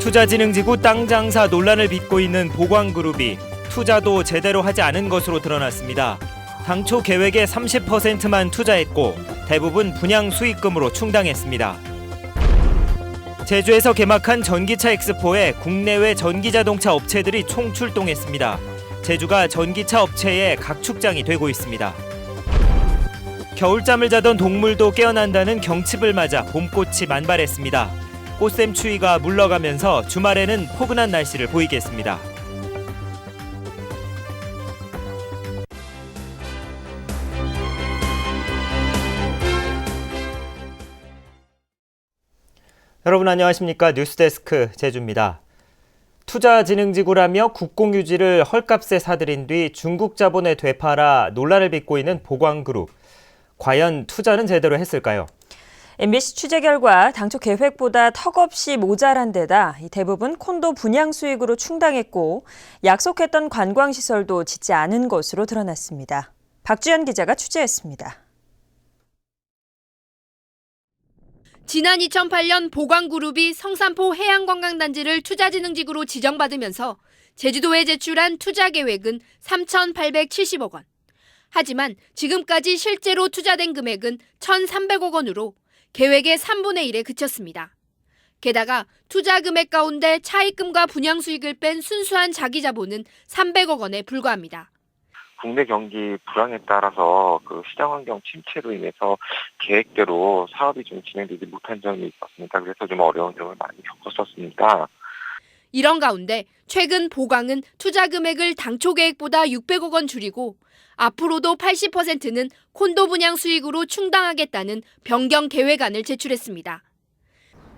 투자진흥지구 땅 장사 논란을 빚고 있는 보광그룹이 투자도 제대로 하지 않은 것으로 드러났습니다. 당초 계획의 30%만 투자했고 대부분 분양 수익금으로 충당했습니다. 제주에서 개막한 전기차 엑스포에 국내외 전기자동차 업체들이 총출동했습니다. 제주가 전기차 업체의 각축장이 되고 있습니다. 겨울잠을 자던 동물도 깨어난다는 경칩을 맞아 봄꽃이 만발했습니다. 꽃샘 추위가 물러가면서 주말에는 포근한 날씨를 보이겠습니다. 여러분 안녕하십니까? 뉴스데스크 제주입니다. 투자진흥지구라며 국공유지를 헐값에 사들인 뒤 중국 자본에 되팔아 논란을 빚고 있는 보광그룹. 과연 투자는 제대로 했을까요? MBC 취재 결과 당초 계획보다 턱없이 모자란 데다 대부분 콘도 분양 수익으로 충당했고 약속했던 관광시설도 짓지 않은 것으로 드러났습니다. 박주연 기자가 취재했습니다. 지난 2008년 보광그룹이 성산포 해양관광단지를 투자진흥지구로 지정받으면서 제주도에 제출한 투자계획은 3,870억 원. 하지만 지금까지 실제로 투자된 금액은 1,300억 원으로 계획의 3분의 1에 그쳤습니다. 게다가 투자 금액 가운데 차입금과 분양 수익을 뺀 순수한 자기 자본은 300억 원에 불과합니다. 국내 경기 불황에 따라서 시장 환경 침체로 인해서 계획대로 사업이 좀 진행되지 못한 점이 있었습니다. 그래서 좀 어려운 점을 많이 겪었었습니다. 이런 가운데 최근 보광은 투자 금액을 당초 계획보다 600억 원 줄이고 앞으로도 80%는 콘도 분양 수익으로 충당하겠다는 변경 계획안을 제출했습니다.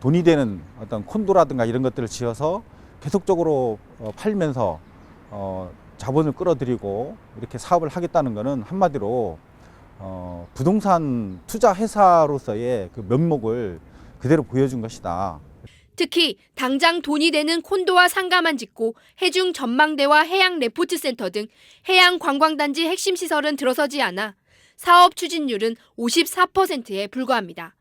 돈이 되는 어떤 콘도라든가 이런 것들을 지어서 계속적으로 팔면서 자본을 끌어들이고 이렇게 사업을 하겠다는 것은 한마디로 부동산 투자 회사로서의 그 면목을 그대로 보여준 것이다. 특히 당장 돈이 되는 콘도와 상가만 짓고 해중 전망대와 해양 레포트센터 등 해양 관광단지 핵심 시설은 들어서지 않아 사업 추진율은 54%에 불과합니다.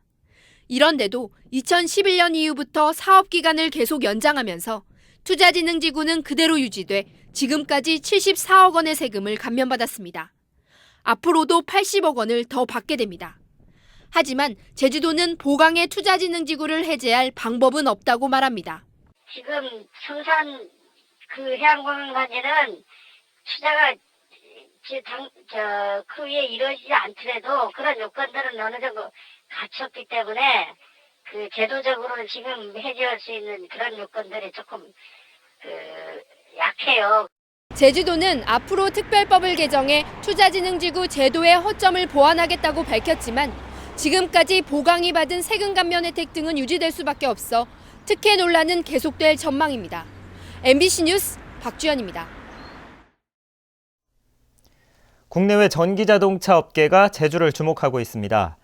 이런데도 2011년 이후부터 사업 기간을 계속 연장하면서 투자진흥지구는 그대로 유지돼 지금까지 74억 원의 세금을 감면받았습니다. 앞으로도 80억 원을 더 받게 됩니다. 하지만 제주도는 보광의 투자진흥지구를 해제할 방법은 없다고 말합니다. 지금 성산 해양관광단지는 투자가 그 위에 이루어지지 않더라도 그런 요건들은 어느 정도 갖췄기 때문에 제도적으로는 지금 해제할 수 있는 그런 요건들이 조금 약해요. 제주도는 앞으로 특별법을 개정해 투자진흥지구 제도의 허점을 보완하겠다고 밝혔지만 지금까지 보광이 받은 세금 감면 혜택 등은 유지될 수밖에 없어 특혜 논란은 계속될 전망입니다. MBC 뉴스 박주연입니다. 국내외 전기자동차 업계가 제주를 주목하고 있습니다.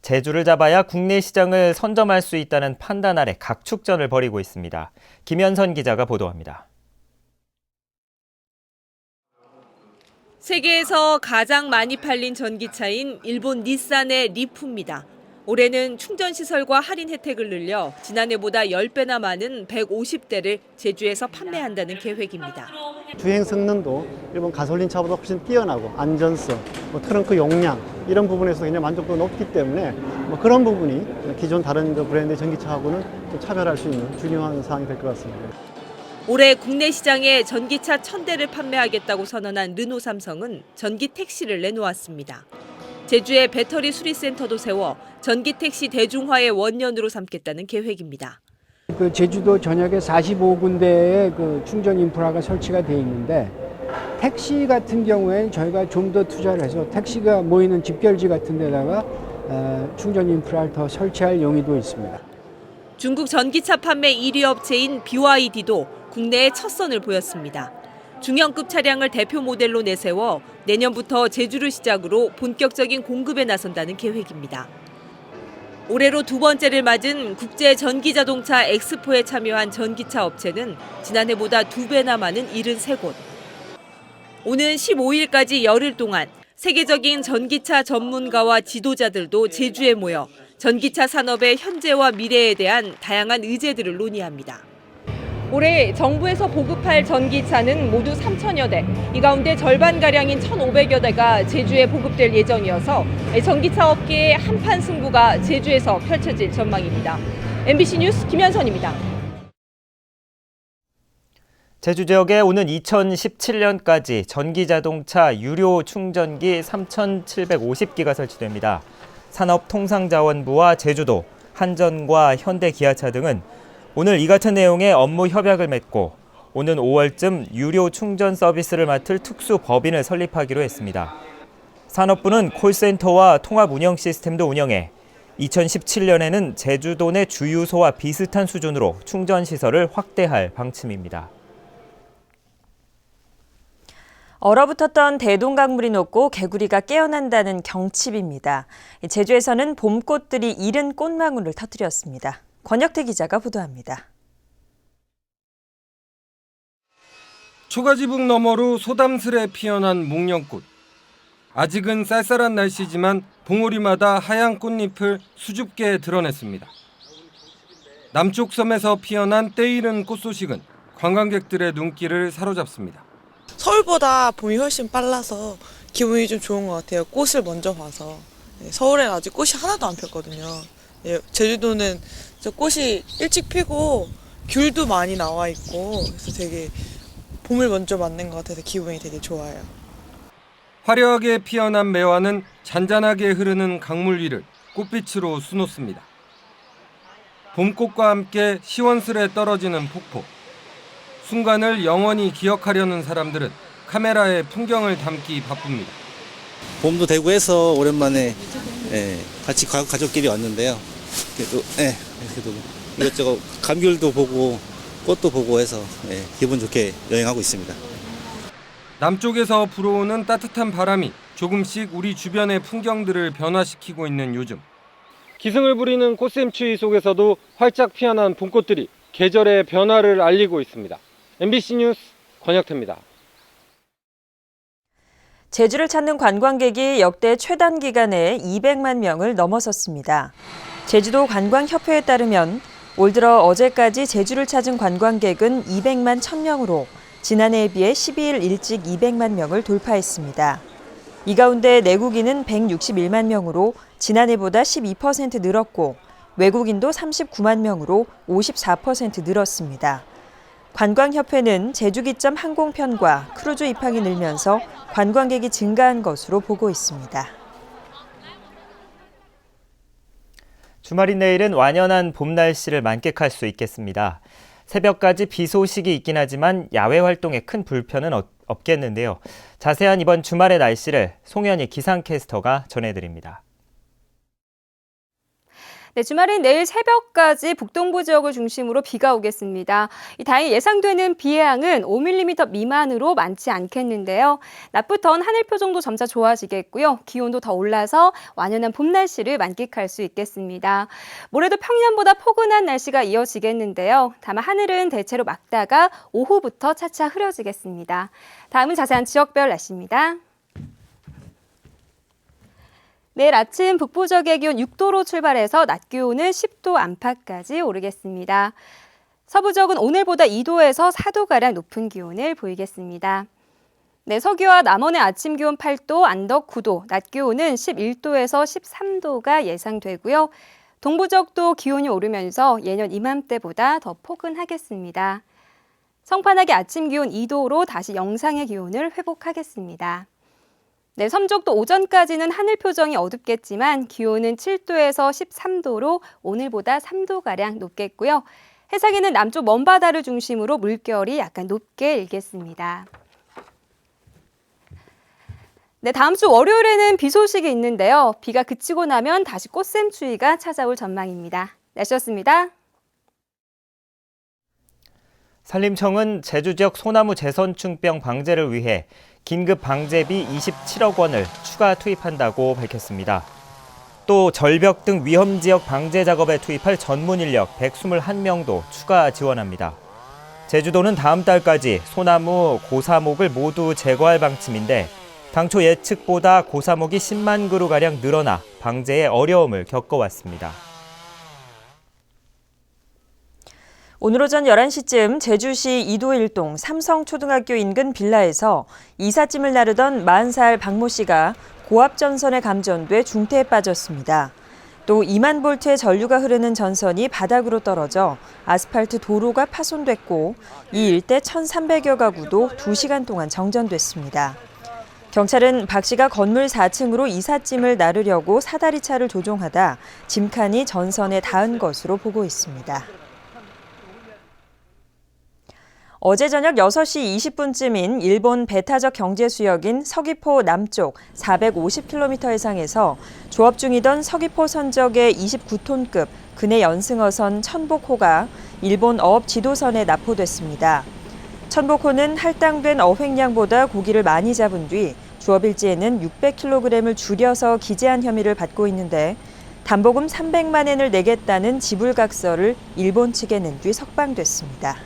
제주를 잡아야 국내 시장을 선점할 수 있다는 판단 아래 각축전을 벌이고 있습니다. 김현선 기자가 보도합니다. 세계에서 가장 많이 팔린 전기차인 일본 닛산의 리프입니다. 올해는 충전시설과 할인 혜택을 늘려 지난해보다 10배나 많은 150대를 제주에서 판매한다는 계획입니다. 주행 성능도 일본 가솔린 차보다 훨씬 뛰어나고 안전성, 트렁크 용량 이런 부분에서 굉장히 만족도가 높기 때문에 그런 부분이 기존 다른 브랜드의 전기차하고는 좀 차별할 수 있는 중요한 사항이 될 것 같습니다. 올해 국내 시장에 전기차 1000대를 판매하겠다고 선언한 르노 삼성은 전기 택시를 내놓았습니다. 제주에 배터리 수리센터도 세워 전기 택시 대중화의 원년으로 삼겠다는 계획입니다. 제주도 전역에 45군데의 충전 인프라가 설치가 돼 있는데 택시 같은 경우에 저희가 좀 더 투자를 해서 택시가 모이는 집결지 같은 데다가 충전 인프라를 더 설치할 용의도 있습니다. 중국 전기차 판매 1위 업체인 BYD도 국내에 첫 선을 보였습니다. 중형급 차량을 대표 모델로 내세워 내년부터 제주를 시작으로 본격적인 공급에 나선다는 계획입니다. 올해로 두 번째를 맞은 국제 전기자동차 엑스포에 참여한 전기차 업체는 지난해보다 2배나 많은 73곳. 오는 15일까지 열흘 동안 세계적인 전기차 전문가와 지도자들도 제주에 모여 전기차 산업의 현재와 미래에 대한 다양한 의제들을 논의합니다. 올해 정부에서 보급할 전기차는 모두 3,000여 대, 이 가운데 절반가량인 1,500여 대가 제주에 보급될 예정이어서 전기차 업계의 한판 승부가 제주에서 펼쳐질 전망입니다. MBC 뉴스 김현선입니다. 제주 지역에 오는 2017년까지 전기자동차 유료 충전기 3,750기가 설치됩니다. 산업통상자원부와 제주도, 한전과 현대기아차 등은 오늘 이 같은 내용의 업무 협약을 맺고 오는 5월쯤 유료 충전 서비스를 맡을 특수 법인을 설립하기로 했습니다. 산업부는 콜센터와 통합 운영 시스템도 운영해 2017년에는 제주도 내 주유소와 비슷한 수준으로 충전 시설을 확대할 방침입니다. 얼어붙었던 대동강물이 녹고 개구리가 깨어난다는 경칩입니다. 제주에서는 봄꽃들이 이른 꽃망울을 터뜨렸습니다. 권혁태 기자가 보도합니다. 초가지북 너머로 소담스레 피어난 목련꽃. 아직은 쌀쌀한 날씨지만 봉우리마다 하얀 꽃잎을 수줍게 드러냈습니다. 남쪽 섬에서 피어난 때이른 꽃소식은 관광객들의 눈길을 사로잡습니다. 서울보다 봄이 훨씬 빨라서 기분이 좀 좋은 것 같아요. 꽃을 먼저 봐서. 서울에는 아직 꽃이 하나도 안 폈거든요. 제주도는 꽃이 일찍 피고 귤도 많이 나와 있고 그래서 되게 봄을 먼저 맞는 것 같아서 기분이 되게 좋아요. 화려하게 피어난 매화는 잔잔하게 흐르는 강물 위를 꽃빛으로 수놓습니다. 봄꽃과 함께 시원스레 떨어지는 폭포. 순간을 영원히 기억하려는 사람들은 카메라에 풍경을 담기 바쁩니다. 봄도 되고 해서 오랜만에 같이 가족끼리 왔는데요. 그래도 이것저것 감귤도 보고 꽃도 보고 해서 기분 좋게 여행하고 있습니다. 남쪽에서 불어오는 따뜻한 바람이 조금씩 우리 주변의 풍경들을 변화시키고 있는 요즘. 기승을 부리는 꽃샘추위 속에서도 활짝 피어난 봄꽃들이 계절의 변화를 알리고 있습니다. MBC 뉴스 권혁태입니다. 제주를 찾는 관광객이 역대 최단 기간에 200만 명을 넘어섰습니다. 제주도 관광협회에 따르면 올 들어 어제까지 제주를 찾은 관광객은 200만 1000명으로 지난해에 비해 12일 일찍 200만 명을 돌파했습니다. 이 가운데 내국인은 161만 명으로 지난해보다 12% 늘었고 외국인도 39만 명으로 54% 늘었습니다. 관광협회는 제주 기점 항공편과 크루즈 입항이 늘면서 관광객이 증가한 것으로 보고 있습니다. 주말인 내일은 완연한 봄 날씨를 만끽할 수 있겠습니다. 새벽까지 비 소식이 있긴 하지만 야외 활동에 큰 불편은 없겠는데요. 자세한 이번 주말의 날씨를 송현희 기상캐스터가 전해드립니다. 네, 주말인 내일 새벽까지 북동부 지역을 중심으로 비가 오겠습니다. 다행히 예상되는 비의 양은 5mm 미만으로 많지 않겠는데요. 낮부터는 하늘 표정도 점차 좋아지겠고요. 기온도 더 올라서 완연한 봄 날씨를 만끽할 수 있겠습니다. 모레도 평년보다 포근한 날씨가 이어지겠는데요. 다만 하늘은 대체로 맑다가 오후부터 차차 흐려지겠습니다. 다음은 자세한 지역별 날씨입니다. 내일 아침 북부 지역의 기온 6도로 출발해서 낮 기온은 10도 안팎까지 오르겠습니다. 서부 지역은 오늘보다 2도에서 4도가량 높은 기온을 보이겠습니다. 네, 서귀와 남원의 아침 기온 8도, 안덕 9도, 낮 기온은 11도에서 13도가 예상되고요. 동부 지역도 기온이 오르면서 예년 이맘때보다 더 포근하겠습니다. 성판악의 아침 기온 2도로 다시 영상의 기온을 회복하겠습니다. 네, 섬쪽도 오전까지는 하늘 표정이 어둡겠지만 기온은 7도에서 13도로 오늘보다 3도가량 높겠고요. 해상에는 남쪽 먼바다를 중심으로 물결이 약간 높게 일겠습니다. 네, 다음 주 월요일에는 비 소식이 있는데요. 비가 그치고 나면 다시 꽃샘추위가 찾아올 전망입니다. 날씨였습니다. 산림청은 제주 지역 소나무 재선충병 방제를 위해 긴급 방제비 27억 원을 추가 투입한다고 밝혔습니다. 또 절벽 등 위험 지역 방제 작업에 투입할 전문 인력 121명도 추가 지원합니다. 제주도는 다음 달까지 소나무, 고사목을 모두 제거할 방침인데 당초 예측보다 고사목이 10만 그루가량 늘어나 방제에 어려움을 겪어왔습니다. 오늘 오전 11시쯤 제주시 이도 일동 삼성초등학교 인근 빌라에서 이삿짐을 나르던 40살 박모 씨가 고압 전선에 감전돼 중태에 빠졌습니다. 또 2만 볼트의 전류가 흐르는 전선이 바닥으로 떨어져 아스팔트 도로가 파손됐고 이 일대 1,300여 가구도 2시간 동안 정전됐습니다. 경찰은 박 씨가 건물 4층으로 이삿짐을 나르려고 사다리차를 조종하다 짐칸이 전선에 닿은 것으로 보고 있습니다. 어제 저녁 6시 20분쯤인 일본 배타적 경제수역인 서귀포 남쪽 450km 해상에서 조업 중이던 서귀포 선적의 29톤급 근해 연승어선 천복호가 일본 어업 지도선에 납포됐습니다. 천복호는 할당된 어획량보다 고기를 많이 잡은 뒤 조업 일지에는 600kg을 줄여서 기재한 혐의를 받고 있는데 담보금 300만 엔을 내겠다는 지불각서를 일본 측에 낸 뒤 석방됐습니다.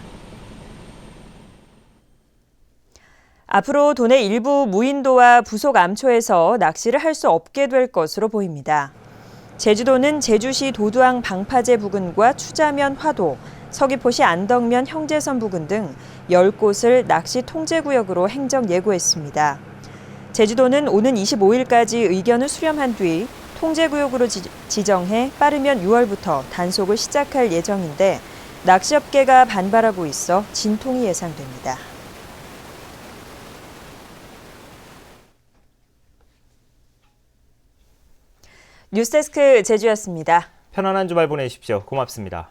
앞으로 도내 일부 무인도와 부속 암초에서 낚시를 할 수 없게 될 것으로 보입니다. 제주도는 제주시 도두항 방파제 부근과 추자면 화도, 서귀포시 안덕면 형제선 부근 등 10곳을 낚시 통제구역으로 행정 예고했습니다. 제주도는 오는 25일까지 의견을 수렴한 뒤 통제구역으로 지정해 빠르면 6월부터 단속을 시작할 예정인데 낚시업계가 반발하고 있어 진통이 예상됩니다. 뉴스데스크 제주였습니다. 편안한 주말 보내십시오. 고맙습니다.